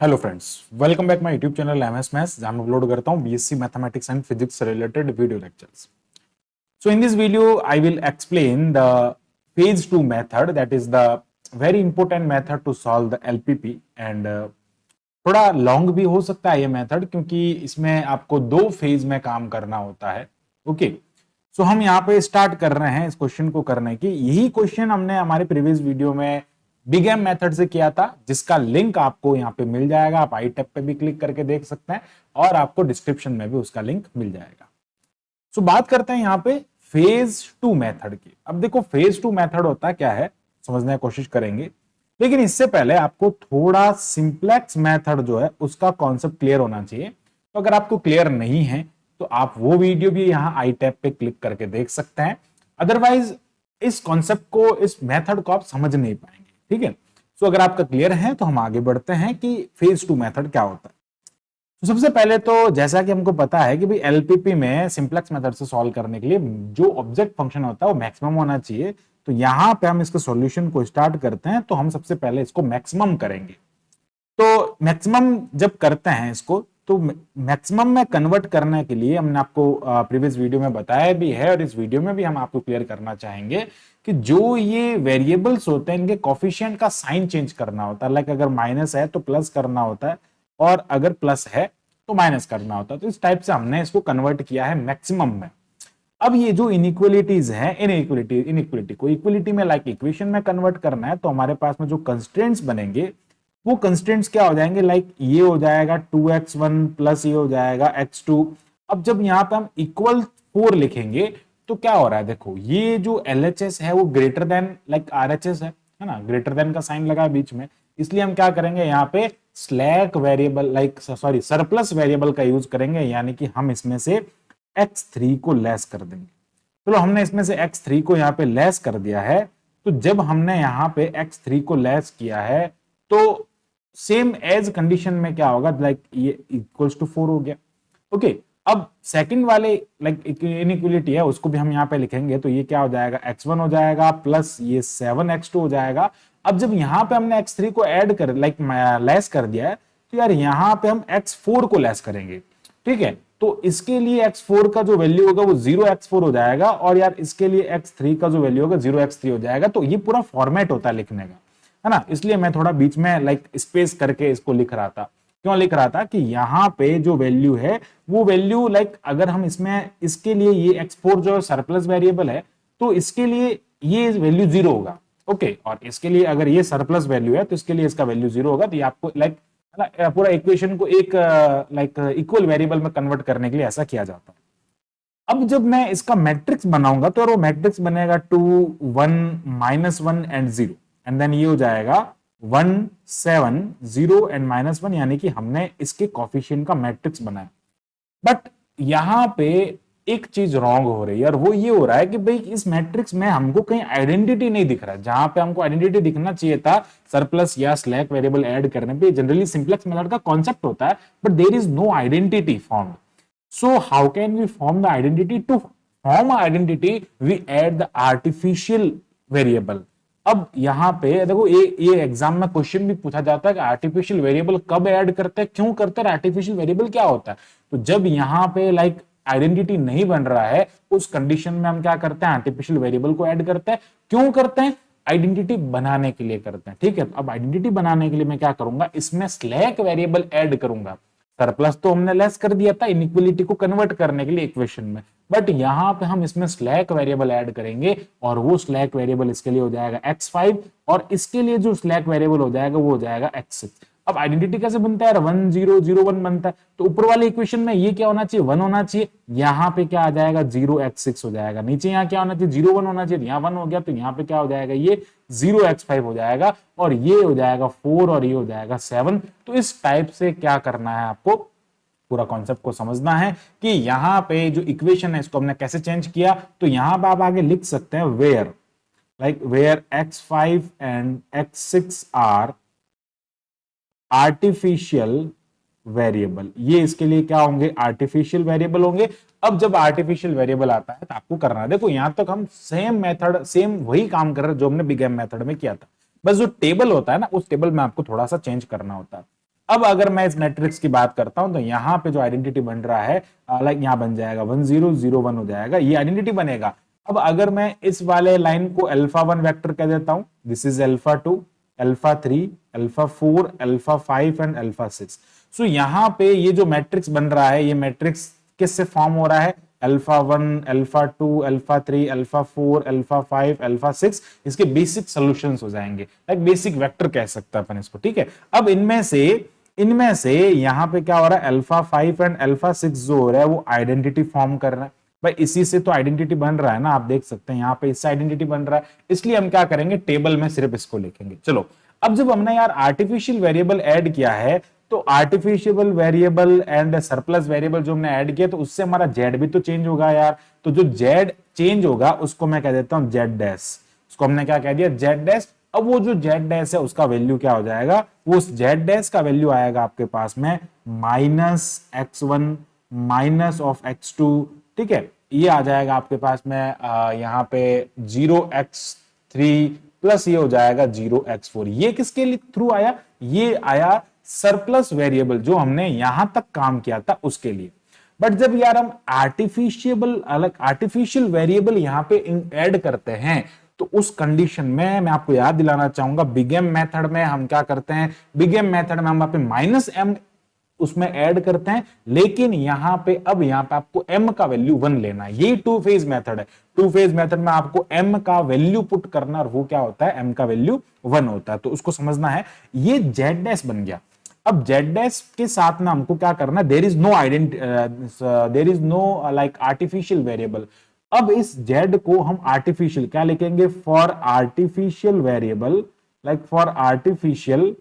Hello friends, welcome back my YouTube channel MS maths, जहां मैं upload करता हूं बीएससी मैथमेटिक्स एंड फिजिक्स से related video lectures. So in this video I will explain the phase 2 method, that is the very important method to solve the LPP. and थोड़ा long भी हो सकता है ये मेथड, क्योंकि इसमें आपको दो फेज में काम करना होता है. ओके, सो हम यहाँ पे स्टार्ट कर रहे हैं इस क्वेश्चन को करने की. यही क्वेश्चन हमने हमारे प्रीवियस वीडियो में बिग एम मेथड से किया था, जिसका लिंक आपको यहाँ पे मिल जाएगा. आप आई टैब पे भी क्लिक करके देख सकते हैं और आपको डिस्क्रिप्शन में भी उसका लिंक मिल जाएगा. सो बात करते हैं यहाँ पे फेज 2 मेथड की. अब देखो, फेज 2 मेथड होता क्या है समझने की कोशिश करेंगे, लेकिन इससे पहले आपको थोड़ा सिंप्लेक्स मेथड जो है उसका कॉन्सेप्ट क्लियर होना चाहिए. तो अगर आपको क्लियर नहीं है तो आप वो वीडियो भी यहाँ आई टैब पे क्लिक करके देख सकते हैं. अदरवाइज इस कॉन्सेप्ट को, इस मेथड को आप समझ नहीं पाएंगे. ठीक है, सो अगर आपका क्लियर है तो हम आगे बढ़ते हैं कि फेज 2 मेथड क्या होता है. तो सबसे पहले तो जैसा कि हमको पता है कि भाई एलपीपी में सिंप्लेक्स मेथड से सॉल्व करने के लिए जो ऑब्जेक्ट फंक्शन होता है वो मैक्सिमम होना चाहिए. तो यहां पे हम इसके सॉल्यूशन को स्टार्ट करते हैं, तो हम सबसे पहले इसको मैक्सिमम करेंगे. तो मैक्सिमम जब करते हैं इसको, तो मैक्सिमम में कन्वर्ट करने के लिए हमने आपको प्रीवियस वीडियो में बताया भी है, और इस वीडियो में भी हम आपको क्लियर करना चाहेंगे कि जो ये वेरिएबल्स होते हैं इनके कोफिशिएंट का साइन चेंज करना होता है. लाइक अगर माइनस है तो प्लस करना होता है, और अगर प्लस है तो माइनस करना होता है. तो इस टाइप से हमने इसको कन्वर्ट किया है मैक्सिमम में. अब ये जो इनइक्वलिटीज है, इनइक्वलिटी को इक्वलिटी में लाइक इक्वेशन में कन्वर्ट करना है, तो हमारे पास में जो कंस्ट्रेंट्स बनेंगे वो कंस्ट्रेंट्स क्या हो जाएंगे, लाइक ये हो जाएगा 2x1 प्लस ये हो जाएगा x2. अब जब यहाँ पे हम इक्वल 4 लिखेंगे तो क्या हो रहा है, देखो ये जो LHS है वो ग्रेटर देन लाइक RHS है ना, ग्रेटर देन का साइन लगा बीच में. इसलिए हम क्या करेंगे यहाँ पे slack variable like sorry surplus variable का यूज करेंगे, यानी कि हम इसमें से x3 को लेस कर देंगे. चलो, हमने इसमें से x3 को यहाँ पे लेस कर दिया है. तो जब हमने यहाँ पे x3 को लेस किया है तो सेम एज कंडीशन में क्या होगा, लाइक ये इक्वल्स टू 4 हो गया. ओके, अब सेकंड वाले लाइक इनइक्वलिटी है उसको भी हम यहाँ पे लिखेंगे. तो ये क्या हो जाएगा, x1 हो जाएगा प्लस ये 7x2 हो जाएगा. अब जब यहाँ पे हमने x3 को ऐड कर लाइक लेस कर दिया है, तो यार यहाँ पे हम x4 को लेस करेंगे. ठीक है, तो इसके लिए x4 का जो वैल्यू होगा वो 0x4 हो जाएगा, और यार इसके लिए x3 का जो वैल्यू होगा 0x3 हो जाएगा. तो ये पूरा फॉर्मेट होता है लिखने का, है ना. इसलिए मैं थोड़ा बीच में लाइक स्पेस करके इसको लिख रहा था. क्यों लिख रहा था कि यहाँ पे जो वैल्यू है वो वैल्यू लाइक अगर हम इसमें इसके लिए ये x4 जो सरप्लस वेरिएबल है, तो इसके लिए ये वैल्यू 0 होगा. ओके, और इसके लिए अगर ये सरप्लस वैल्यू है तो इसके लिए इसका वैल्यू 0 होगा. तो ये आपको लाइक पूरा इक्वेशन को एक लाइक इक्वल वेरिएबल में कन्वर्ट करने के लिए ऐसा किया जाता है. अब जब मैं इसका मैट्रिक्स बनाऊंगा तो वो मैट्रिक्स बनेगा 2 1 -1 एंड 0, एंड देन ये हो जाएगा 1 7 0 एंड -1, यानी कि हमने इसके कोफिशिएंट का मैट्रिक्स बनाया. बट यहां पे एक चीज रॉन्ग हो रही है, और वो ये हो रहा है कि भाई इस मैट्रिक्स में हमको कहीं आइडेंटिटी नहीं दिख रहा है. जहां पे हमको आइडेंटिटी दिखना चाहिए था सरप्लस या स्लैक वेरिएबल ऐड करने पे, जनरली सिंप्लेक्स मेथड का कॉन्सेप्ट होता है, but there is no identity formed. So how can we form the identity? To form an identity, we add the artificial variable. अब यहाँ पे देखो ये एग्जाम में क्वेश्चन भी पूछा जाता है कि आर्टिफिशियल वेरिएबल कब ऐड करते हैं, क्यों करते हैं, आर्टिफिशियल वेरिएबल क्या होता है. तो जब यहाँ पे लाइक आइडेंटिटी नहीं बन रहा है उस कंडीशन में हम क्या करते हैं, आर्टिफिशियल वेरिएबल को ऐड करते हैं. क्यों करते हैं, आइडेंटिटी बनाने के लिए करते हैं. ठीक है, अब आइडेंटिटी बनाने के लिए मैं क्या करूंगा, इसमें स्लैक वेरिएबल ऐड करूंगा. सरप्लस तो हमने लेस कर दिया था इनइक्वलिटी को कन्वर्ट करने के लिए इक्वेशन में, बट यहां पे हम इसमें स्लैक वेरिएबल ऐड करेंगे, और वो स्लैक वेरिएबल इसके लिए हो जाएगा x5, और इसके लिए जो स्लैक वेरिएबल हो जाएगा वो हो जाएगा x6. अब आइडेंटिटी कैसे बनता है, 1 0 0 1 बनता है. तो ऊपर वाले इक्वेशन में ये क्या होना चाहिए, 1 होना चाहिए. यहाँ पे क्या आ जाएगा, 0x6 हो जाएगा. नीचे यहाँ क्या होना चाहिए, 0 1 होना चाहिए. यहाँ 1 हो गया, तो यहाँ पे क्या हो जाएगा, ये 0x5 हो जाएगा, और ये हो जाएगा 4, और ये हो जाएगा 7. तो इस टाइप से क्या करना है, आपको पूरा कॉन्सेप्ट को समझना है कि यहाँ पे जो इक्वेशन है इसको हमने कैसे चेंज किया. तो यहाँ पे आप आगे लिख सकते हैं where, like where x5 and x6 are artificial variable. ये इसके लिए क्या होंगे, आर्टिफिशियल वेरिएबल होंगे. अब जब आर्टिफिशियल वेरिएबल आता है तो आपको करना है, देखो यहां तक हम सेम मेथड, सेम वही काम कर रहे हैं जो हमने बिग एम मेथड में किया था, बस जो टेबल होता है ना उस टेबल में आपको थोड़ा सा चेंज करना होता है. अब अगर मैं इस मैट्रिक्स की बात करता हूं तो यहाँ पे जो आइडेंटिटी बन रहा है लाइक यहाँ बन जाएगा 1001 हो जाएगा, ये आइडेंटिटी बनेगा। अब अगर मैं इस वाले लाइन को अल्फा 1 वेक्टर कह देता हूं, this is alpha 2, alpha 3, alpha 4, alpha 5 and alpha 6। सो यहां पे ये जो मैट्रिक्स बन रहा है, ये मैट्रिक्स किससे फॉर्म हो रहा है? Alpha 1, alpha 2, alpha 3, alpha 4, alpha 5, alpha 6, इसके बेसिक सॉल्यूशंस हो जाएंगे, लाइक बेसिक वेक्टर कह सकते हैं अपन इसको, ठीक है। अब इनमें से यहां पे क्या हो रहा है? अल्फा 5 एंड अल्फा 6 जो हो रहा है वो आइडेंटिटी फॉर्म कर रहा है। भाई इसी से तो आइडेंटिटी बन रहा है ना, आप देख सकते हैं यहाँ पे इससे आइडेंटिटी बन रहा है, इसलिए हम क्या करेंगे? टेबल में सिर्फ इसको लिखेंगे। चलो, अब जब हमने यार आर्टिफिशियल वेरिएबल ऐड किया है, तो artificial variable and surplus variable जो हमने ऐड किया, तो उससे हमारा जेड भी तो चेंज होगा यार। तो जो जेड चेंज होगा उसको मैं कह देता हूं जेड डैश, उसको हमने क्या कह दिया? Z dash. अब वो जो जेड डैश है उसका वैल्यू क्या हो जाएगा? वो उस जेड डैश का वैल्यू आएगा आपके पास में -x1 माइनस ऑफ x2, ठीक है। ये आ जाएगा आपके पास में यहाँ पे 0x3 प्लस ये हो जाएगा 0x4। ये किसके लिए थ्रू आया? ये आया सरप्लस वेरिएबल जो हमने यहां तक काम किया था उसके लिए। बट जब यार हम आर्टिफिशियल वेरिएबल यहां पे ऐड करते हैं, तो उस कंडीशन में मैं आपको याद दिलाना चाहूंगा, बिग एम मेथड में हम क्या करते हैं? बिग एम मेथड में हम वहां पे -m उसमें ऐड करते हैं, लेकिन यहां पे आपको m का वैल्यू 1 लेना है। यही टू फेज मेथड है। टू फेज मेथड में आपको m का वैल्यू पुट करना, और वो क्या होता है? m का वैल्यू 1 होता है। तो उसको समझना है। ये जेड डैश बन गया। अब जेड डैश के साथ में हमको क्या करना है? There is know like artificial variable. अब इस जेड को हम आर्टिफिशियल क्या लिखेंगे? For artificial variable, like for artificial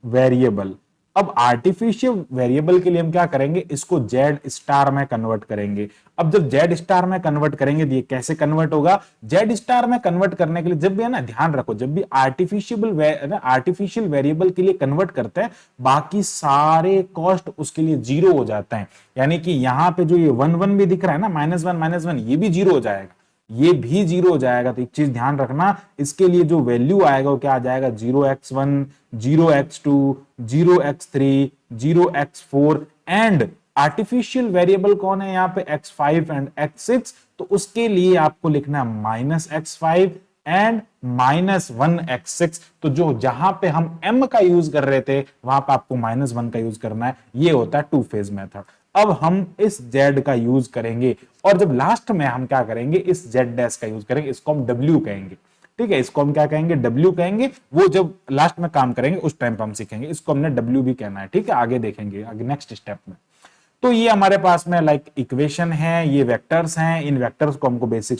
variable. अब आर्टिफिशियल वेरिएबल के लिए हम क्या करेंगे? इसको जेड स्टार में कन्वर्ट करेंगे। अब जब जेड स्टार में कन्वर्ट करेंगे, ये कैसे कन्वर्ट होगा? जेड स्टार में कन्वर्ट करने के लिए जब भी है ना, ध्यान रखो, जब भी आर्टिफिशियल वेरिएबल के लिए कन्वर्ट करते हैं, बाकी सारे कॉस्ट उसके लिए जीरो हो जाते हैं। यानी कि यहां पे जो ये 1 1 भी दिख रहा है ना, -1 ये भी जीरो हो जाएगा, ये भी जीरो हो जाएगा। तो एक चीज ध्यान रखना, इसके लिए जो वैल्यू आएगा वो क्या आ जाएगा? 0x1, 0x2, 0x3, 0x4 and artificial variable कौन है यहाँ पे? x5 and x6। तो उसके लिए आपको लिखना है -x5 एंड -1x6। तो जो जहां पे हम m का यूज कर रहे थे, वहां पे आपको -1 का यूज करना है। ये होता है टू फेज मेथड। अब हम इस z का यूज करेंगे, और जब लास्ट में हम क्या करेंगे? इस z डैश का यूज करेंगे। इसको हम w कहेंगे, ठीक है। इसको हम क्या कहेंगे? w कहेंगे। वो जब लास्ट में काम करेंगे उस टाइम पे हम सीखेंगे, इसको हमने w भी कहना है, ठीक है। आगे देखेंगे, आगे नेक्स्ट स्टेप में। तो ये हमारे पास में लाइक इक्वेशन है, ये वेक्टर्स हैं। इन वेक्टर्स को हमको बेसिक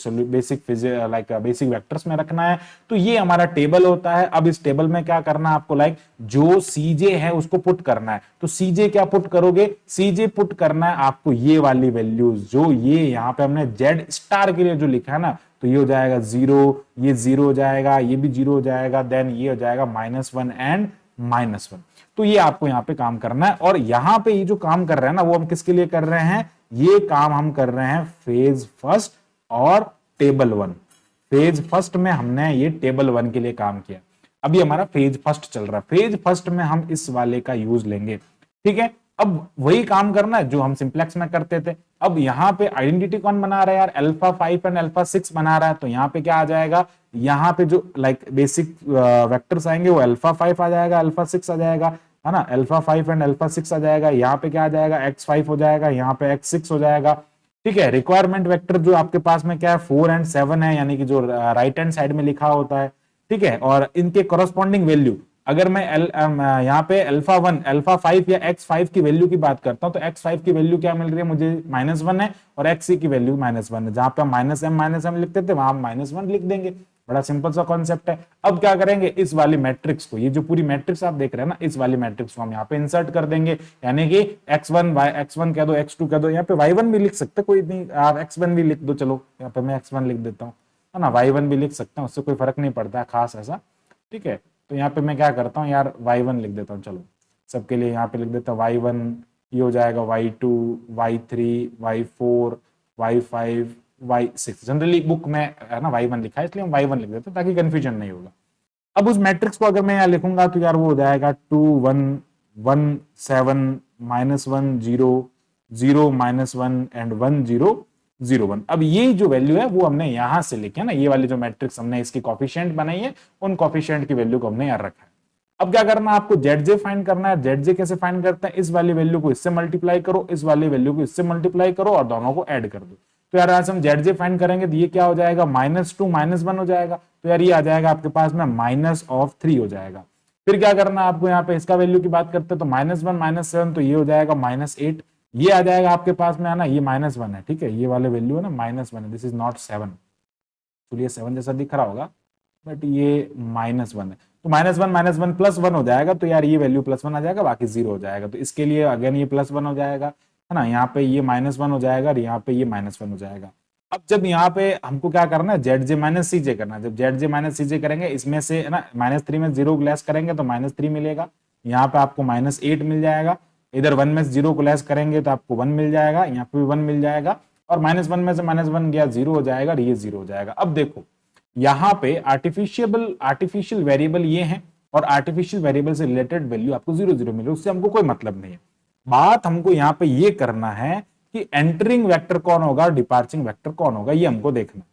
वेक्टर्स में रखना है। तो ये हमारा टेबल होता है। अब इस टेबल में क्या करना है आपको? लाइक जो सीजे है उसको पुट करना है। तो सीजे क्या पुट करोगे? सीजे पुट करना है आपको ये वाली वैल्यूज, जो ये यहाँ पे हमने जेड स्टार के लिए जो लिखा है ना, तो ये हो जाएगा 0, ये 0 हो जाएगा, ये भी 0 हो जाएगा, देन ये हो जाएगा -1 एंड -1। तो ये आपको यहां पे काम करना है। और यहां पे ये जो काम कर रहे हैं ना, वो हम किसके लिए कर रहे हैं? ये काम हम कर रहे हैं फेज फर्स्ट और टेबल 1। फेज फर्स्ट में हमने ये टेबल 1 के लिए काम किया। अभी हमारा फेज फर्स्ट चल रहा है। फेज फर्स्ट में हम इस वाले का यूज लेंगे, ठीक है। अब वही काम करना है जो हम सिंप्लेक्स में करते थे। अब यहाँ पे आइडेंटिटी कौन बना रहा है यार? अल्फा 5 एंड अल्फा 6 बना रहा है। तो यहाँ पे क्या आ जाएगा? यहाँ पे जो लाइक बेसिक वेक्टर्स आएंगे वो अल्फा 5 आ जाएगा, अल्फा 6 आ जाएगा, है ना। अल्फा 5 एंड अल्फा 6 आ जाएगा। यहाँ पे क्या आ जाएगा? x5 हो जाएगा, यहाँ पे x6 हो जाएगा, ठीक है। रिक्वायरमेंट वेक्टर जो आपके पास में क्या है? 4 एंड 7 है, यानी कि जो राइट हैंड साइड में लिखा होता है, ठीक है। और इनके कॉरस्पॉन्डिंग वैल्यू, अगर मैं यहाँ पे अल्फा 1, अल्फा 5 या x5 की वैल्यू की बात करता हूं, तो x5 की वैल्यू क्या मिल रही है मुझे? -1 है, और x6 की वैल्यू -1 है। जहां पे हम -m लिखते थे, वहां हम -1 लिख देंगे। बड़ा सिंपल सा कॉन्सेप्ट है। अब क्या करेंगे? इस वाली मैट्रिक्स को, ये जो पूरी मैट्रिक्स आप देख रहे हैं ना, इस वाली मैट्रिक्स को हम यहाँ पे इंसर्ट कर देंगे। यानी कि x1 कह दो, x2 कह दो, यहाँ पे y1 भी लिख सकते, कोई नहीं, आप x1 भी लिख दो। चलो यहाँ पे मैं x1 लिख देता हूँ, है ना। y1 भी लिख सकते हैं, उससे कोई फर्क नहीं पड़ता है खास ऐसा, ठीक है। तो यहाँ पे मैं क्या करता हूँ यार? y1 लिख देता हूँ। चलो सबके लिए यहाँ पे लिख देता हूँ y1, ये हो जाएगा y2, y3, y4, y5, y6। Generally book में है ना y1 लिखा है, इसलिए हम y1 लिख देते हैं ताकि कंफ्यूजन नहीं होगा। अब उस मैट्रिक्स को अगर मैं यहाँ लिखूंगा तो यार वो हो जाएगा 2 1 1 7 -1 0 0 -1 एंड 1 0 0 1। अब ये जो वैल्यू है वो हमने यहां से लिखे है ना, ये वाली जो मैट्रिक्स हमने इसकी कॉफिशिएंट बनाई है, उन कॉफिशिएंट की वैल्यू को हमने यहाँ रखा है। अब क्या करना है, आपको जेड फाइंड करना है। जेड कैसे फाइंड करते हैं, इस वाली वैल्यू को इससे मल्टीप्लाई करो, इस वाली वैल्यू को इससे मल्टीप्लाई करो और दोनों को ऐड कर दो। तो यार आज हम जेड फाइंड करेंगे तो ये क्या हो जाएगा, -2 -1 हो जाएगा। तो यार ये आ जाएगा आपके पास में -3 हो जाएगा। फिर क्या करना है आपको, यहाँ पे इसका वैल्यू की बात करते हैं तो -1 -7, तो ये हो जाएगा -8। ये आ जाएगा आपके पास में आना, ये -1 है, ठीक है, ये वाले वैल्यू है ना -1 है, दिस इज नॉट 7। तो ये 7 जैसा दिख रहा होगा बट ये -1 है। तो -1 +1 हो जाएगा, तो यार ये वैल्यू +1 आ जाएगा, बाकी 0 हो जाएगा। तो इसके लिए अगेन ये +1 हो जाएगा, है ना, यहाँ पे ये -1 हो जाएगा और यहाँ पे ये -1 हो जाएगा। अब जब यहाँ पे हमको क्या करना है, ZJ-CJ करना है। जब ZJ-CJ करेंगे, इसमें से है ना -3 में 0 को लेस करेंगे तो -3 मिलेगा, यहाँ पे आपको -8 मिल जाएगा। इधर 1 में 0 को लेस करेंगे तो आपको 1 मिल जाएगा, यहाँ पे भी 1 मिल जाएगा, और -1 में से -1 गया 0 हो जाएगा और ये 0 हो जाएगा। अब देखो यहाँ पे आर्टिफिशियल वेरिएबल ये है और आर्टिफिशियल वेरिएबल से रिलेटेड वैल्यू आपको 0 0 मिले, उससे हमको कोई मतलब नहीं है। बात हमको यहाँ पे ये करना है कि एंटरिंग वेक्टर कौन होगा, डिपार्चिंग वेक्टर कौन होगा, ये हमको देखना।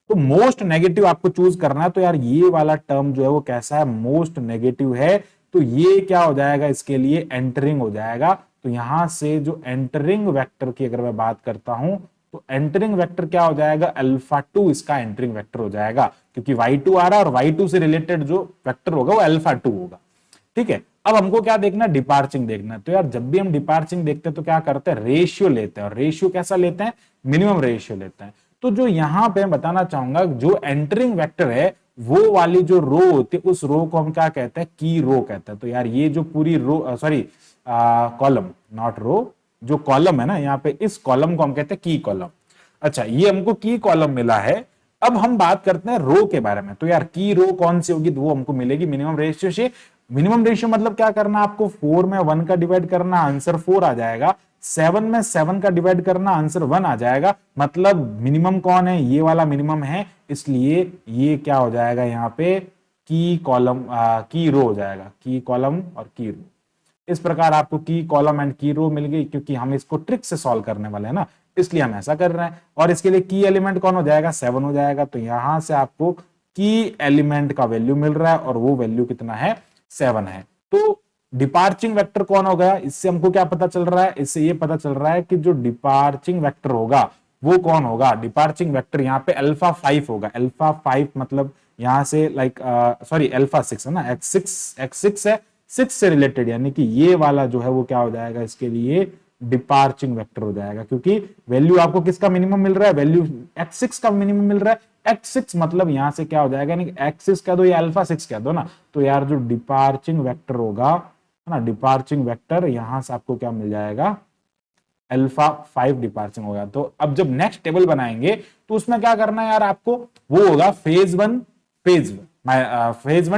तो मोस्ट नेगेटिव आपको चूज करना है। तो यार ये वाला टर्म जो है वो कैसा है, मोस्ट नेगेटिव है, तो ये क्या हो जाएगा, इसके लिए एंटरिंग हो जाएगा। तो यहां से जो एंटरिंग वेक्टर की अगर मैं बात करता हूं तो एंटरिंग वेक्टर क्या हो जाएगा, α2 इसका एंटरिंग वेक्टर हो जाएगा, क्योंकि y2 आ रहा है और y2 से रिलेटेड जो वेक्टर होगा वो α2 होगा। ठीक है, अब हमको क्या देखना है, डिपार्चिंग देखना है। तो यार जब भी हम डिपार्चिंग देखते हैं तो क्या करते हैं, रेशियो लेते हैं, और रेशियो कैसा लेते हैं, मिनिमम रेशियो लेते हैं। तो जो यहां पे मैं बताना चाहूंगा, जो एंटरिंग वेक्टर है वो वाली जो रो होती है उस रो को हम क्या कहते हैं, की रो कहते हैं। तो यार ये जो पूरी रो, सॉरी कॉलम, नॉट रो, जो कॉलम है ना यहाँ पे, इस कॉलम को हम कहते हैं की कॉलम। अच्छा, ये हमको की कॉलम मिला है। अब हम बात करते हैं रो के बारे में। तो यार की रो कौन सी होगी, तो वो हमको मिलेगी मिनिमम रेशियो से। मिनिमम रेशियो मतलब क्या करना, आपको 4 में 1 का डिवाइड करना, आंसर 4 आ जाएगा। 7 में 7 का डिवाइड करना, आंसर 1 आ जाएगा। मतलब मिनिमम कौन है, ये वाला मिनिमम है, इसलिए ये क्या हो जाएगा यहाँ पे, की कॉलम की रो हो जाएगा, की कॉलम और की रो। इस प्रकार आपको की कॉलम एंड की रो मिल गई, क्योंकि हम इसको ट्रिक से सॉल्व करने वाले हैं ना, इसलिए हम ऐसा कर रहे हैं। और इसके लिए की एलिमेंट कौन हो जाएगा, 7 हो जाएगा। तो यहां से आपको की एलिमेंट का वैल्यू मिल रहा है और वो वैल्यू कितना है, 7 है। तो डिपार्चिंग वेक्टर कौन हो गया, इससे हमको क्या पता चल रहा है, इससे ये पता चल रहा है कि जो डिपार्चिंग वेक्टर होगा वो कौन होगा, डिपार्चिंग वेक्टर यहाँ पे α5 होगा। α5 मतलब यहां से लाइक सॉरी α6 है ना, x6 है, 6 से रिलेटेड, यानी कि ये वाला जो है वो क्या हो जाएगा, इसके लिए डिपार्चिंग वेक्टर हो जाएगा, क्योंकि वैल्यू आपको किसका मिनिमम मिल रहा है, वैल्यू x6 का मिनिमम मिल रहा है। x6 मतलब यहां से क्या हो जाएगा, यानी कि x6 कह दो या α6 कह दो ना, तो यार जो डिपार्चिंग वेक्टर होगा, है ना, डिपार्चिंग वेक्टर यहां से आपको क्या मिल जाएगा, α5 डिपार्चिंग होगा। तो अब जब नेक्स्ट टेबल बनाएंगे तो उसमें क्या करना है यार आपको, वो होगा फेज 1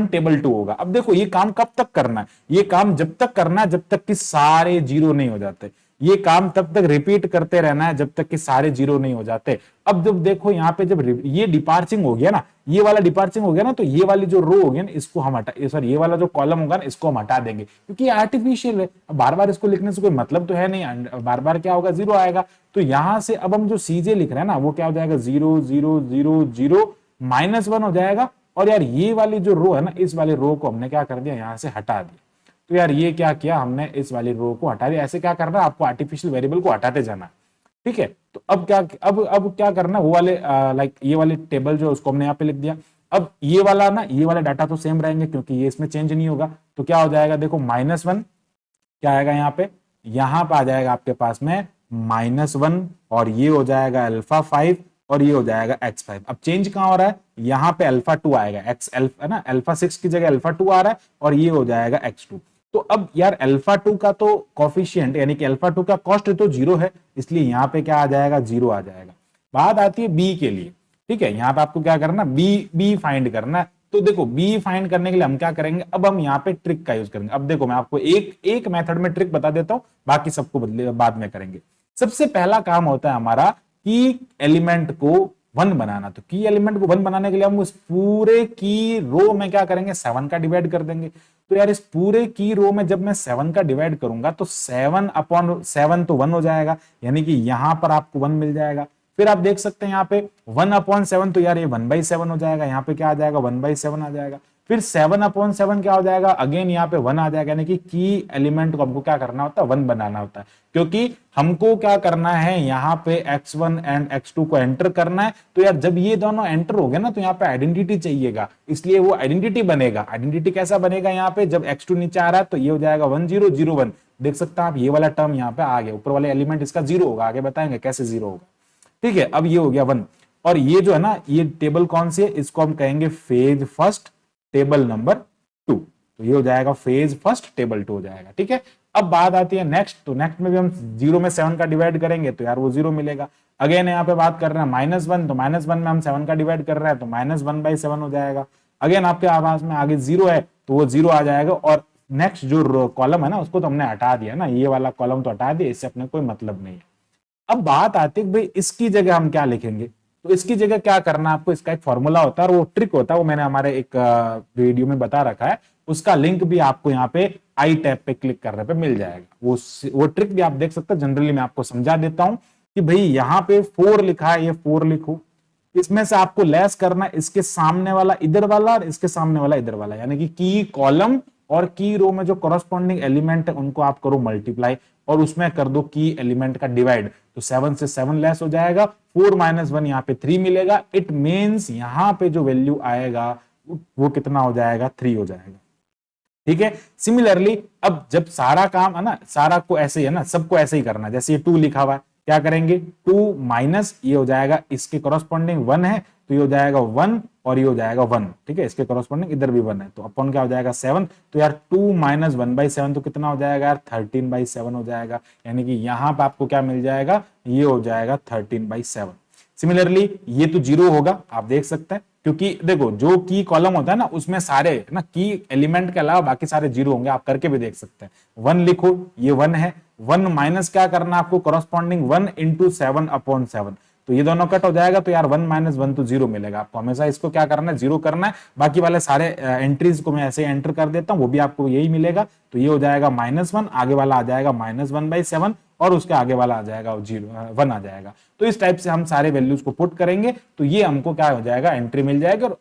टेबल 2 होगा। अब देखो ये काम कब तक करना है, ये काम जब तक करना है जब तक कि सारे जीरो नहीं हो जाते। ये काम तब तक रिपीट करते रहना है जब तक कि सारे जीरो नहीं हो जाते। अब जब देखो यहाँ पे जब ये डिपार्चिंग हो गया ना, ये वाला डिपार्चिंग हो गया ना, तो ये वाली जो रो होगी ना इसको हम हटा, सॉरी ये वाला जो कॉलम होगा ना इसको हम हटा देंगे, क्योंकि ये आर्टिफिशियल है। बार बार इसको लिखने से कोई मतलब तो है नहीं, बार बार क्या होगा, जीरो आएगा। तो यहां से अब हम जो सीजे लिख रहे हैं ना वो क्या हो जाएगा, 0 0 0 0 -1 हो जाएगा। और यार ये वाली जो रो है ना, इस वाली रो को हमने क्या कर दिया, यहां से हटा दिया। तो यार ये क्या किया हमने, इस वाली रो को हटा दिया। ऐसे क्या करना है आपको, आर्टिफिशियल वेरिएबल को हटाते जाना, ठीक है। तो अब क्या करना, वो वाले लाइक ये वाली टेबल जो उसको हमने यहाँ पे लिख दिया। अब ये वाला ना, ये वाला डाटा तो सेम रहेंगे क्योंकि ये इसमें चेंज नहीं होगा। तो क्या हो जाएगा, देखो -1 क्या आएगा यहाँ पे आ जाएगा आपके पास में -1, और ये हो जाएगा α5 और ये हो जाएगा x5। अब चेंज कहां हो रहा है, यहाँ पे α2 आएगा, है ना, α6 की जगह α2 आ रहा है और ये हो जाएगा x2। तो अब यार α2 का तो कॉफिशिएंट यानी कि α2 का कॉस्ट तो 0 है, इसलिए यहाँ पे क्या आ जाएगा, 0 आ जाएगा। बात आती है बी के लिए, ठीक है। यहाँ पे आपको क्या करना, बी फाइंड करना है। तो देखो बी फाइंड करने के लिए हम क्या करेंगे, अब हम यहाँ पे ट्रिक का यूज करेंगे। अब देखो मैं आपको एक मेथड में ट्रिक बता देता हूं, बाकी सबको बाद में करेंगे। सबसे पहला काम होता है हमारा की एलिमेंट को वन बनाना। तो की एलिमेंट को वन बनाने के लिए हम उस पूरे की रो में क्या करेंगे, 7 का डिवाइड कर देंगे। तो यार इस पूरे की रो में जब मैं 7 का डिवाइड करूंगा तो 7/7 तो 1 हो जाएगा, यानी कि यहां पर आपको 1 मिल जाएगा। फिर आप देख सकते हैं यहाँ पे 1/7, तो यार ये 1/7 हो जाएगा, यहाँ पे क्या आ जाएगा 1/7 आ जाएगा। फिर 7/7 क्या हो जाएगा, अगेन यहाँ पे 1 आ जाएगा, यानी कि की एलिमेंट को हमको क्या करना होता है, 1 बनाना होता है। क्योंकि हमको क्या करना है, यहाँ पे x1 एंड x2 को एंटर करना है। तो यार जब ये दोनों एंटर हो गए ना, तो यहाँ पे आइडेंटिटी चाहिएगा, इसलिए वो आइडेंटिटी बनेगा। आइडेंटिटी कैसा बनेगा, यहाँ पे जब x2 नीचे आ रहा है तो ये हो जाएगा 1 0 0 1। देख सकते हैं आप, ये वाला टर्म यहाँ पे आ गया, ऊपर वाले एलिमेंट इसका 0 होगा, आगे बताएंगे कैसे 0 होगा। ठीक है, अब ये हो गया 1। और ये जो है ना, ये टेबल कौन सी है, इसको हम कहेंगे फेज फर्स्ट टेबल नंबर 2। तो ये हो जाएगा फेज फर्स्ट टेबल 2 हो जाएगा। ठीक है, अब बात आती है नेक्स्ट। तो नेक्स्ट में भी हम 0 में 7 का डिवाइड करेंगे तो यार वो 0 मिलेगा। अगेन यहाँ पे बात कर रहे हैं -1, तो -1 में हम 7 का डिवाइड कर रहे हैं तो -1/7 हो जाएगा। अगेन आपके आवाज में आगे 0 है तो वो 0 आ जाएगा। और नेक्स्ट जो कॉलम है ना, उसको तो हमने हटा दिया ना, ये वाला कॉलम तो हटा दिया, इससे अपने कोई मतलब नहीं है। अब बात आती है भाई इसकी जगह हम क्या लिखेंगे। तो इसकी जगह क्या करना है आपको, इसका एक फॉर्मूला होता है और वो ट्रिक होता है, वो मैंने हमारे एक वीडियो में बता रखा है, उसका लिंक भी आपको यहाँ पे आई टैब पे क्लिक करने पे मिल जाएगा। वो ट्रिक भी आप देख सकते हैं। जनरली मैं आपको समझा देता हूं कि भाई यहाँ पे 4 लिखा है, ये 4 लिखो, इसमें से आपको लेस करना है इसके सामने वाला इधर वाला और इसके सामने वाला इधर वाला, यानी कि की कॉलम और की रो में जो कॉरस्पॉन्डिंग एलिमेंट है उनको आप करो मल्टीप्लाई और उसमें कर दो की एलिमेंट का डिवाइड। तो 7 से 7 लेस हो जाएगा, 4 - 1 यहाँ पे 3 मिलेगा। इट मींस यहाँ पे जो वैल्यू आएगा वो कितना हो जाएगा, 3 हो जाएगा। ठीक है, सिमिलरली अब जब सारा काम है ना, सारा को ऐसे ही है ना, सबको ऐसे ही करना है। जैसे ये 2 लिखा हुआ है, क्या करेंगे 2 माइनस ये हो जाएगा, इसके कॉरस्पॉन्डिंग 1 है तो ये हो जाएगा 1 और ये हो जाएगा 1। ठीक है, इसके कॉरस्पॉन्डिंग इधर भी 1 है तो अपन क्या हो जाएगा 7। तो यार 2 - 1/7 तो कितना हो जाएगा यार, 13/7 हो जाएगा। यानी कि यहां पर आपको क्या मिल जाएगा, ये हो जाएगा 13/7। सिमिलरली ये तो 0 होगा, आप देख सकते हैं, क्योंकि देखो जो की कॉलम होता है ना, उसमें सारे ना की एलिमेंट के अलावा बाकी सारे 0 होंगे, आप करके भी देख सकते हैं। 1 लिखो, ये 1 है, 1 माइनस क्या करना आपको, कॉरस्पॉन्डिंग 1 × 7/7, तो ये दोनों कट हो जाएगा। तो यार 1 - 1 तो 0 मिलेगा आपको। हमेशा इसको क्या करना है, 0 करना है। बाकी वाले सारे एंट्रीज को मैं ऐसे एंटर कर देता हूं, वो भी आपको यही मिलेगा। तो ये हो जाएगा -1, आगे वाला आ जाएगा -1/7 और उसके आगे वाला आ जाएगा 1 आ जाएगा। तो इस टाइप से हम सारे वैल्यूज को पुट करेंगे तो ये हमको क्या हो जाएगा, एंट्री मिल जाएगी। और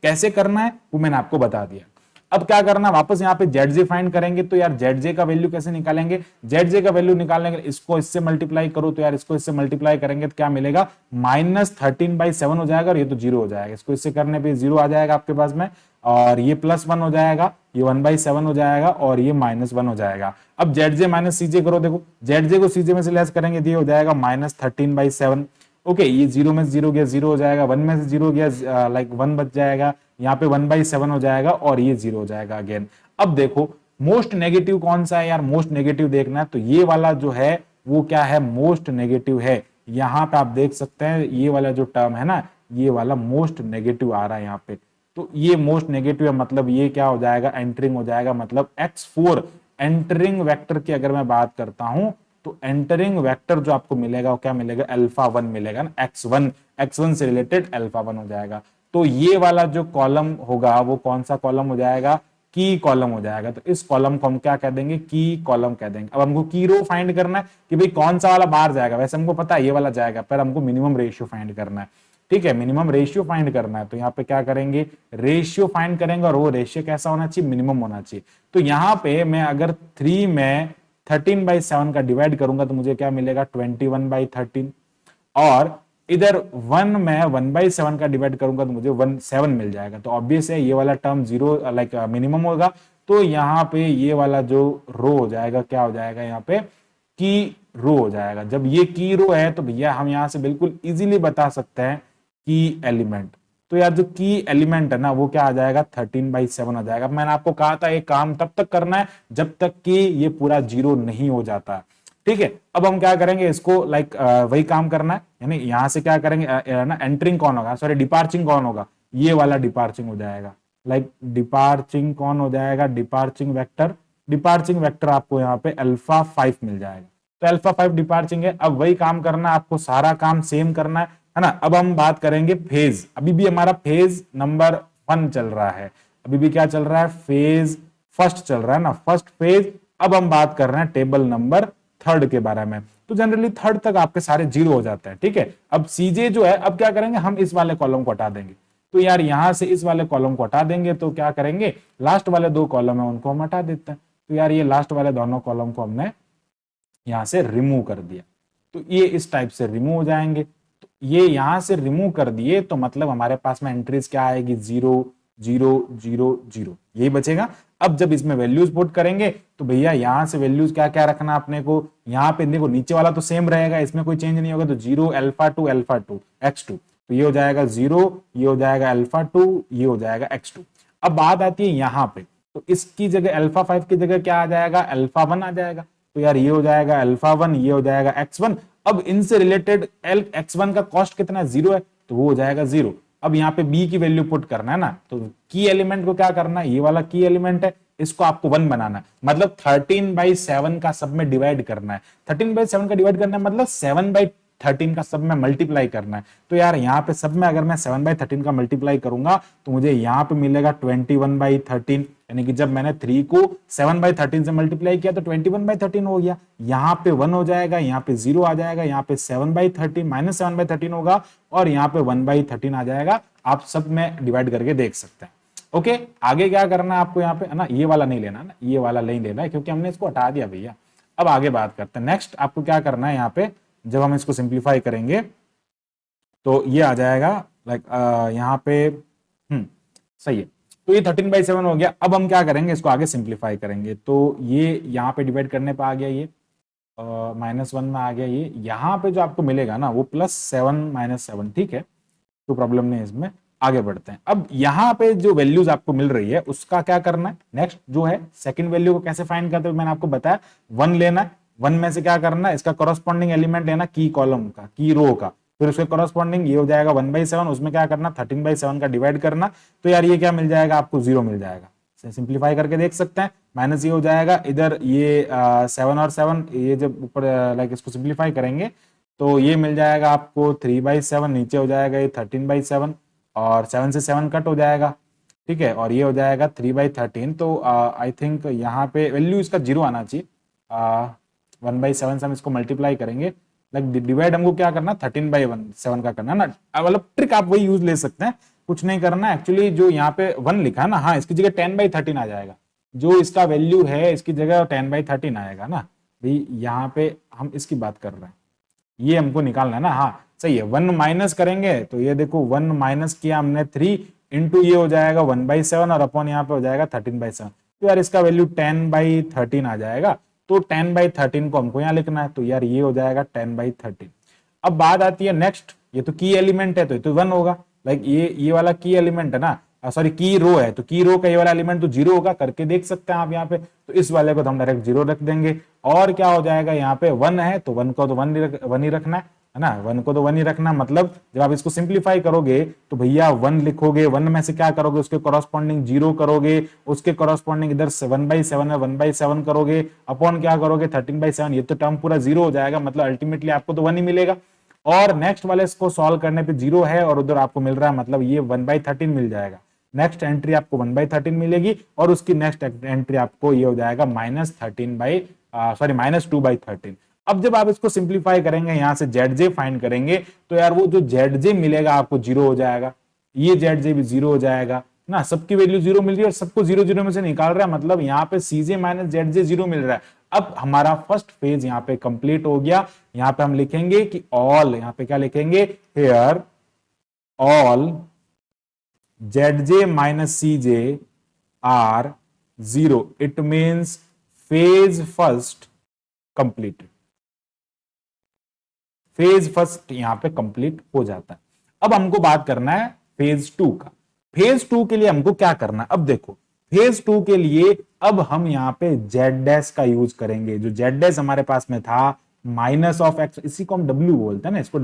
कैसे करना है वो मैंने आपको बता दिया। अब क्या करना, वापस यहाँ पे ZJ फाइंड करेंगे। तो यार ZJ का वैल्यू कैसे निकालेंगे, ZJ का वैल्यू निकालने के लिए इसको इससे मल्टीप्लाई करो। तो यार इसको इससे मल्टीप्लाई करेंगे तो क्या मिलेगा, -13/7 हो जाएगा और ये तो 0 हो जाएगा। इसको इससे करने पे 0 आ जाएगा आपके पास में, और ये +1 हो जाएगा, ये 1/7 हो जाएगा और ये -1 हो जाएगा। अब ZJ - CJ करो, देखो ZJ को CJ में से लेस करेंगे तो ये हो जाएगा -13/7। ओके, ये 0 में से 0 गया, 0 हो जाएगा, 1 में से 0 गया, लाइक 1 बच जाएगा, यहाँ पे 1/7 हो जाएगा और ये 0 हो जाएगा अगेन। अब देखो मोस्ट नेगेटिव कौन सा है यार, मोस्ट नेगेटिव देखना है तो ये वाला जो है वो क्या है, मोस्ट नेगेटिव है। यहाँ पे आप देख सकते हैं ये वाला जो टर्म है ना, ये वाला मोस्ट नेगेटिव आ रहा है यहाँ पे। तो ये मोस्ट नेगेटिव है, मतलब ये क्या हो जाएगा, एंटरिंग हो जाएगा। मतलब x4 एंटरिंग वेक्टर की अगर मैं बात करता हूं तो एंटरिंग वेक्टर जो आपको मिलेगा वो क्या मिलेगा, α1 मिलेगा ना, x1 से रिलेटेड α1 हो जाएगा। तो ये वाला जो कॉलम होगा वो कौन सा कॉलम हो जाएगा, की कॉलम हो जाएगा। तो इस कॉलम को हम क्या कह देंगे, की कॉलम कह देंगे। अब हमको की रो फाइंड करना है कि भाई कौन सा वाला बाहर जाएगा, वैसे हमको पता है ये वाला जाएगा, पर हमको मिनिमम रेशियो फाइंड करना है। ठीक है, मिनिमम रेशियो फाइंड करना है। तो यहाँ पे क्या करेंगे, रेशियो फाइंड करेंगे और वो रेशियो कैसा होना चाहिए, मिनिमम होना चाहिए। तो यहाँ पे मैं अगर 3 में 13/7 का डिवाइड करूंगा तो मुझे क्या मिलेगा, 21/13। और इधर 1 में 1/7 का डिवाइड करूंगा तो मुझे 7 मिल जाएगा। तो ऑब्वियस है ये वाला टर्म 0 लाइक मिनिमम होगा। तो यहाँ पे ये वाला जो रो हो जाएगा क्या हो जाएगा, यहाँ पे की रो हो जाएगा। जब ये की रो है तो भैया हम यहाँ से बिल्कुल इजीली बता सकते हैं की एलिमेंट। तो यार जो की एलिमेंट है ना वो क्या आ जाएगा, 13/7 आ जाएगा। मैंने आपको कहा था ये काम तब तक करना है जब तक कि ये पूरा 0 नहीं हो जाता। ठीक है, अब हम क्या करेंगे, इसको लाइक वही काम करना है, यानी यहां से क्या करेंगे ना, एंटरिंग कौन होगा, सॉरी डिपार्चिंग कौन होगा, ये वाला डिपार्चिंग हो जाएगा। लाइक डिपार्चिंग कौन हो जाएगा, डिपार्चिंग वेक्टर आपको यहाँ पे α5 मिल जाएगा। तो α5 डिपार्चिंग है। अब वही काम करना है आपको, सारा काम सेम करना है है ना। अब हम बात करेंगे फेज, अभी भी हमारा फेज नंबर 1 चल रहा है, अभी भी क्या चल रहा है, फेज फर्स्ट चल रहा है ना, फर्स्ट फेज। अब हम बात कर रहे हैं टेबल नंबर 3 के बारे में। तो जनरली 3 तक आपके सारे 0 हो जाते हैं, ठीक है। अब सीजे जो है, अब क्या करेंगे हम, इस वाले कॉलम को हटा देंगे। तो यार यहां से इस वाले कॉलम को हटा देंगे तो क्या करेंगे, लास्ट वाले 2 कॉलम है उनको हम हटा देते हैं। तो यार ये लास्ट वाले दोनों कॉलम को हमने यहां से रिमूव कर दिया, तो ये इस टाइप से रिमूव हो जाएंगे। तो ये यहां से रिमूव कर दिए तो मतलब हमारे पास में एंट्रीज क्या आएगी, 0 0 0 0, यही बचेगा। अब जब इसमें वैल्यूज पुट करेंगे तो भैया यहां से वैल्यूज क्या क्या रखना अपने को, यहाँ पे देखो नीचे वाला तो सेम रहेगा, इसमें कोई चेंज नहीं होगा। तो 0 अल्फा 2 x2, तो ये हो जाएगा 0, ये हो जाएगा अल्फा 2, ये हो जाएगा x2। अब बात आती है यहाँ पे, तो इसकी जगह अल्फा 5 की जगह क्या आ जाएगा, अल्फा 1 आ जाएगा। तो यार ये हो जाएगा अल्फा 1, ये हो जाएगा x1। अब इनसे रिलेटेड x1 का कॉस्ट कितना है, 0 है, तो वो हो जाएगा 0। अब यहाँ पे b की वैल्यू पुट करना है ना, तो की एलिमेंट को क्या करना है, ये वाला की एलिमेंट है, इसको आपको 1 बनाना है, मतलब 13/7 का सब में डिवाइड करना है। 13/7 का डिवाइड करना है मतलब 7/13 का सब में मल्टीप्लाई करना है। तो यार यहाँ पे सब में अगर मैं 7/13 का मल्टीप्लाई करूंगा तो मुझे यहाँ पे मिलेगा 21/13, यानी कि जब मैंने 3 को 7/13 से मल्टीप्लाई किया तो 21/13 हो गया। यहाँ पे 1 हो जाएगा, यहाँ पे 0 आ जाएगा, यहाँ पे 7/13 -7/13 होगा, और यहाँ पे 1/13 आ जाएगा। आप सब में डिवाइड करके देख सकते हैं। ओके, आगे क्या करना है आपको यहाँ पे, है ना, ये वाला नहीं लेना ना, ये वाला नहीं लेना है क्योंकि हमने इसको हटा दिया भैया। अब आगे बात करते हैं, नेक्स्ट आपको क्या करना है, यहाँ पे जब हम इसको सिंप्लीफाई करेंगे तो ये आ जाएगा लाइक यहाँ पे सही है। तो ये 13/7 हो गया। अब हम क्या करेंगे, इसको आगे सिंप्लीफाई करेंगे, तो ये यहाँ पे डिवाइड करने पे आ गया, ये -1 में आ गया, ये यहाँ पे जो आपको मिलेगा ना वो +7 -7, ठीक है, तो प्रॉब्लम नहीं है इसमें। आगे बढ़ते हैं, अब यहाँ पे जो वैल्यूज आपको मिल रही है उसका क्या करना है, नेक्स्ट जो है सेकंड वैल्यू को कैसे फाइंड करते हैं, मैंने आपको बताया 1 लेना है। 1 में से क्या करना है, इसका कॉरस्पॉन्डिंग एलिमेंट लेना की कॉलम का, की रो का, फिर उसके कॉरस्पॉन्डिंग ये हो जाएगा 1/7, उसमें क्या करना 13/7 का डिवाइड करना। तो यार ये क्या मिल जाएगा आपको, 0 मिल जाएगा। सिंप्लीफाई करके देख सकते हैं, माइनस ये हो जाएगा इधर, ये 7 और 7, ये जब ऊपर लाइक इसको सिंप्लीफाई करेंगे तो ये मिल जाएगा आपको 3/7, नीचे हो जाएगा ये 13/7, और 7 से 7 कट हो जाएगा, ठीक है, और ये हो जाएगा 3/13। तो आई थिंक यहाँ पे वैल्यू इसका 0 आना चाहिए। 1/7 से हम इसको मल्टीप्लाई करेंगे, लाइक डिवाइड हमको क्या करना, 13/7 का करना ना, मतलब ट्रिक आप वही यूज ले सकते हैं, कुछ नहीं करना एक्चुअली। जो यहाँ पे 1 लिखा है ना, हाँ इसकी जगह 10/13 आ जाएगा, जो इसका वैल्यू है इसकी जगह 10/13 आएगा ना भाई। यहाँ पे हम इसकी बात कर रहे हैं, ये हमको निकालना है ना, हाँ सही है। 1 माइनस करेंगे तो ये देखो 1 माइनस किया हमने 3 इंटू ये हो जाएगा 1/7 और अपॉन यहाँ पे हो जाएगा 13/7। तो यार इसका वैल्यू 10/13 आ जाएगा। तो 10/13 को हमको यहाँ लिखना है, तो यार ये हो जाएगा 10/13। अब बात आती है नेक्स्ट, ये तो की एलिमेंट है तो ये तो 1 होगा, लाइक ये वाला की एलिमेंट है ना, सॉरी की रो है, तो की रो का ये वाला एलिमेंट तो 0 होगा, करके देख सकते हैं आप यहाँ पे। तो इस वाले को तो हम डायरेक्ट 0 रख देंगे, और क्या हो जाएगा, यहाँ पे 1 है तो 1 को तो 1 ही रखना है ना, 1 को तो 1 ही रखना। मतलब जब आप इसको सिंप्लीफाई करोगे तो भैया 1 लिखोगे, 1 में से क्या करोगे, उसके कॉरस्पॉन्डिंग 0 करोगे, उसके कॉरस्पॉन्डिंग इधर 1/7 है 1/7 करोगे, अपॉन क्या करोगे 13/7, ये तो टर्म पूरा 0 हो जाएगा, मतलब अल्टीमेटली आपको तो 1 ही मिलेगा। और नेक्स्ट वाले इसको सॉल्व करने पे 0 है और उधर आपको मिल रहा है, मतलब ये 1/13 मिल जाएगा। नेक्स्ट एंट्री आपको 1/13 मिलेगी, और उसकी नेक्स्ट एंट्री आपको ये हो जाएगा -2/13। अब जब आप इसको सिंप्लीफाई करेंगे, यहां से ZJ फाइंड करेंगे, तो यार वो जो ZJ मिलेगा आपको 0 हो जाएगा, ये ZJ भी 0 हो जाएगा ना, सबकी वैल्यू 0 मिल रही है और सबको 0 0 में से निकाल रहा है, मतलब यहाँ पे CJ माइनस ZJ 0 मिल रहा है। अब हमारा फर्स्ट फेज यहाँ पे कंप्लीट हो गया। यहाँ पे हम लिखेंगे कि ऑल, यहाँ पे क्या लिखेंगे, here all ZJ minus CJ are 0. It means phase first completed. Phase first यहां पे कंप्लीट हो जाता है। अब हमको बात करना है फेज 2 का। फेज 2 के लिए हमको क्या करना है, अब देखो फेज 2 के लिए अब हम यहां पे जेड डैश का यूज करेंगे। जो जेड डैश हमारे पास में था -(x), इसी को हम W बोलते हैं ना, इसको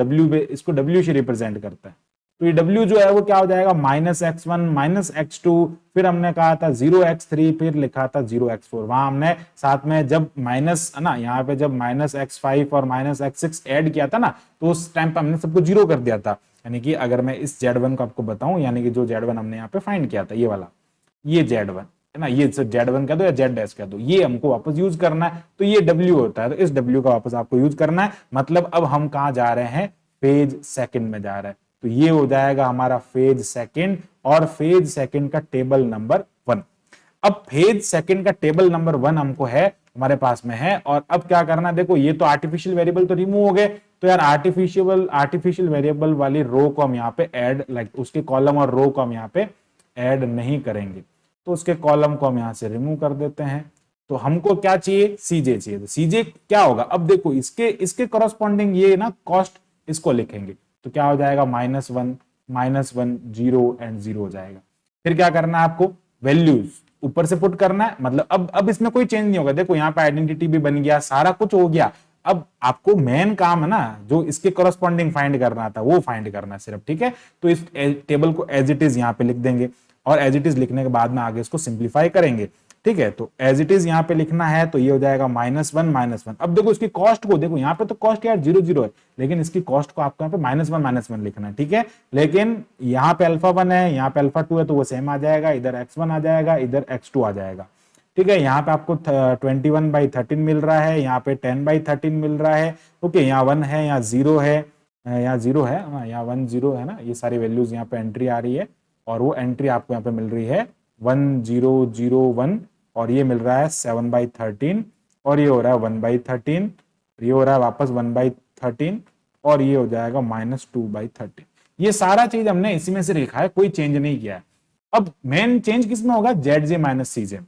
W से रिप्रेजेंट करता है। तो ये W जो है वो क्या हो जाएगा -x1 -x2, फिर हमने कहा था 0x3, फिर लिखा था 0x4। वहां हमने साथ में जब माइनस है ना, यहाँ पे जब -x5 और -x6 ऐड किया था ना, तो उस टाइम पे हमने सबको 0 कर दिया था। यानी कि अगर मैं इस Z1 को आपको बताऊं, यानी कि जो Z1 हमने यहाँ पे फाइंड किया था, ये वाला, ये Z1 है ना, ये Z1 कह दो या Z' कह दो, ये हमको वापस यूज करना है। तो ये W होता है, तो इस W का वापस आपको यूज करना है। मतलब अब हम कहां जा रहे हैं, फेज सेकंड में जा रहे हैं। तो ये हो जाएगा हमारा फेज सेकंड, और फेज सेकंड का टेबल नंबर 1। अब फेज सेकंड का टेबल नंबर 1 हमको है, हमारे पास में है। और अब क्या करना है, देखो ये तो आर्टिफिशियल वेरिएबल तो रिमूव हो गए, तो यार आर्टिफिशियल वेरिएबल वाली रो को हम यहाँ पे ऐड, लाइक उसके कॉलम और रो को हम यहाँ पे ऐड नहीं करेंगे, तो उसके कॉलम को हम यहां से रिमूव कर देते हैं। तो हमको क्या चाहिए, सीजे चाहिए। तो सीजे क्या होगा, अब देखो इसके इसके करस्पॉन्डिंग ये ना कॉस्ट, इसको लिखेंगे तो क्या हो जाएगा -1 -1 0 एंड 0 हो जाएगा। फिर क्या करना है आपको, वैल्यूज ऊपर से पुट करना है। मतलब अब इसमें कोई चेंज नहीं होगा। देखो यहाँ पे आइडेंटिटी भी बन गया, सारा कुछ हो गया। अब आपको मेन काम है ना, जो इसके करस्पॉन्डिंग फाइंड करना था वो फाइंड करना है सिर्फ, ठीक है। तो इस टेबल को एज इट इज यहाँ पे लिख देंगे, और एज इट इज लिखने के बाद में आगे इसको सिंप्लीफाई करेंगे, ठीक है। तो एज इट इज यहाँ पे लिखना है, तो ये हो जाएगा -1 -1। अब देखो इसकी कॉस्ट को देखो, यहाँ पे तो कॉस्ट यार 0 0 है, लेकिन इसकी कॉस्ट को आपको यहाँ पे -1 -1 लिखना है, ठीक है। लेकिन यहाँ पे α1 है, यहाँ पे α2 है, तो वो सेम आ जाएगा, इधर x1 आ जाएगा, इधर x2 आ जाएगा, ठीक है। यहाँ पे आपको 21/13 मिल रहा है, यहाँ पे 10/13 मिल रहा है, ओके। यहाँ 1 है, यहाँ 0 है, यहाँ 0 है, यहाँ 1 0 है ना, ये सारी वैल्यूज यहाँ पे एंट्री आ रही है। और वो एंट्री आपको यहाँ पे मिल रही है 1001, और ये मिल रहा है 7/13, और ये हो रहा है 1/13, ये हो रहा है वापस 1/13, और ये हो जाएगा -2/13। ये सारा चीज हमने इसी में से लिखा है, कोई चेंज नहीं किया है। अब मेन चेंज किसमें होगा, ZJ - CJ।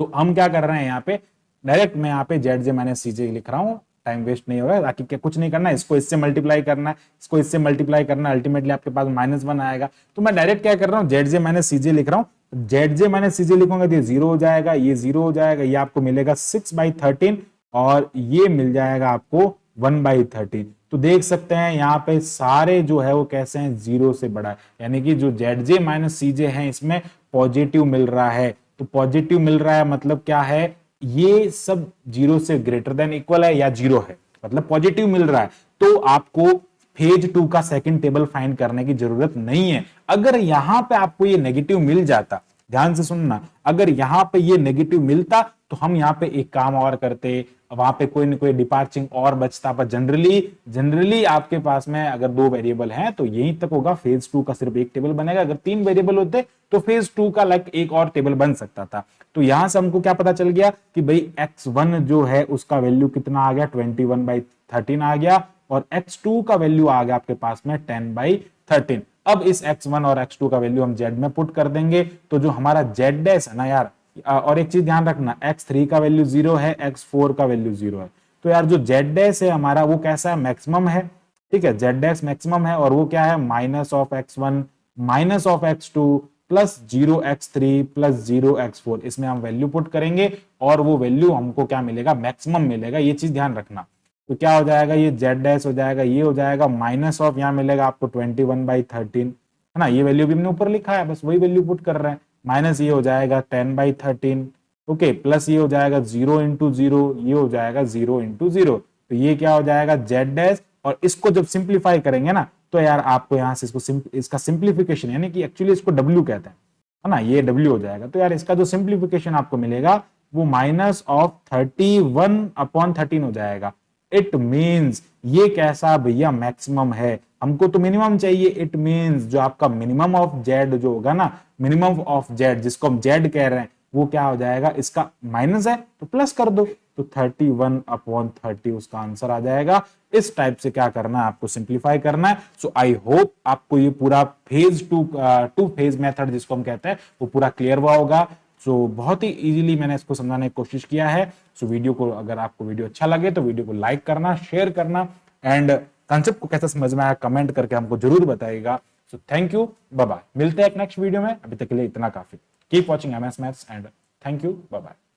तो हम क्या कर रहे हैं यहाँ पे, डायरेक्ट मैं यहाँ पे ZJ - CJ लिख रहा हूँ, टाइम वेस्ट नहीं होगा। बाकी क्या कुछ नहीं करना है, इसको इससे मल्टीप्लाई करना है, इसको इससे मल्टीप्लाई करना है, अल्टीमेटली आपके पास -1 आएगा। तो मैं डायरेक्ट क्या कर रहा हूँ, ZJ - CJ लिख रहा हूँ। ZJ - CJ लिखूंगा तो ये 0 हो जाएगा, ये 0 हो जाएगा, ये आपको मिलेगा 6/13, और ये मिल जाएगा आपको 1/13। तो देख सकते हैं यहाँ पे सारे जो है वो कैसे हैं, 0 से बड़ा है। यानी कि जो ZJ - CJ है इसमें पॉजिटिव मिल रहा है। तो पॉजिटिव मिल रहा है मतलब क्या है, ये सब 0 से ग्रेटर देन इक्वल है या 0 है, मतलब पॉजिटिव मिल रहा है। तो आपको फेज 2 का सेकंड टेबल फाइंड करने की जरूरत नहीं है। अगर यहां पे आपको ये नेगेटिव मिल जाता, ध्यान से सुनना, अगर यहां पे ये नेगेटिव मिलता तो हम यहां पे एक काम और करते, वहां पे कोई ना कोई डिपार्चिंग और बचता। पर जनरली आपके पास में अगर 2 वेरिएबल हैं तो यहीं तक होगा, फेज 2 का सिर्फ एक टेबल बनेगा। अगर 3 वेरिएबल होते तो फेज 2 का लाइक एक और टेबल बन सकता था। तो यहां से हमको क्या पता चल गया कि भाई x1 जो है उसका वैल्यू कितना आ गया, 21/13 आ गया, और x2 का वैल्यू आ गया आपके पास में 10/13। अब इस x1 और x2 का वैल्यू हम z में पुट कर देंगे, तो जो हमारा z डैश है ना यार, और एक चीज ध्यान रखना, x3 का वैल्यू 0 है, x4 का वैल्यू 0 है। तो यार जो z डैश है हमारा वो कैसा है, मैक्सिमम है, ठीक है। z डैश मैक्सिमम है, और वो क्या है, -(x1 -(x2) plus 0x3 plus 0x4। इसमें हम वैल्यू पुट करेंगे और वो वैल्यू हमको क्या मिलेगा, मैक्सिमम मिलेगा। ये चीज ध्यान रखना। तो क्या हो जाएगा, ये z डैश हो जाएगा, ये हो जाएगा माइनस ऑफ, यहाँ मिलेगा आपको 21/13, है ना। ये वैल्यू भी हमने ऊपर लिखा है, बस वही वैल्यू पुट कर रहे हैं। माइनस ये हो जाएगा 10/13, ओके, प्लस ये हो जाएगा 0 × 0, ये हो जाएगा 0 × 0। तो ये क्या हो जाएगा, z डैश। और इसको जब सिंप्लीफाई करेंगे ना, तो यार आपको यहां से इसका सिंप्लीफिकेशन, यानी कि एक्चुअली इसको w कहते हैं, है ना, ये w हो जाएगा। तो यार इसका जो सिंप्लीफिकेशन आपको मिलेगा वो -(31/13) हो जाएगा। इट मीन्स ये कैसा भैया, मैक्सिमम है। हमको तो मिनिमम चाहिए। इट मीन्स जो आपका मिनिमम ऑफ जेड जो होगा ना, मिनिमम ऑफ जेड जिसको हम जेड कह रहे हैं, वो क्या हो जाएगा, इसका माइनस है तो प्लस कर दो, तो 31/30 उसका आंसर आ जाएगा। इस टाइप से क्या करना है, आपको सिंप्लीफाई करना है। सो आई होप आपको ये पूरा फेज टू फेज मेथड जिसको हम कहते हैं वो पूरा क्लियर हुआ होगा। सो बहुत ही इजीली मैंने इसको समझाने की कोशिश किया है। सो वीडियो को, अगर आपको वीडियो अच्छा लगे तो वीडियो को लाइक करना, शेयर करना, एंड कंसेप्ट को कैसा समझ में आया कमेंट करके हमको जरूर बताइएगा। So thank you, bye bye. मिलते हैं एक नेक्स्ट वीडियो में। अभी तक के लिए इतना काफी। Keep watching MS maths and thank you, bye bye.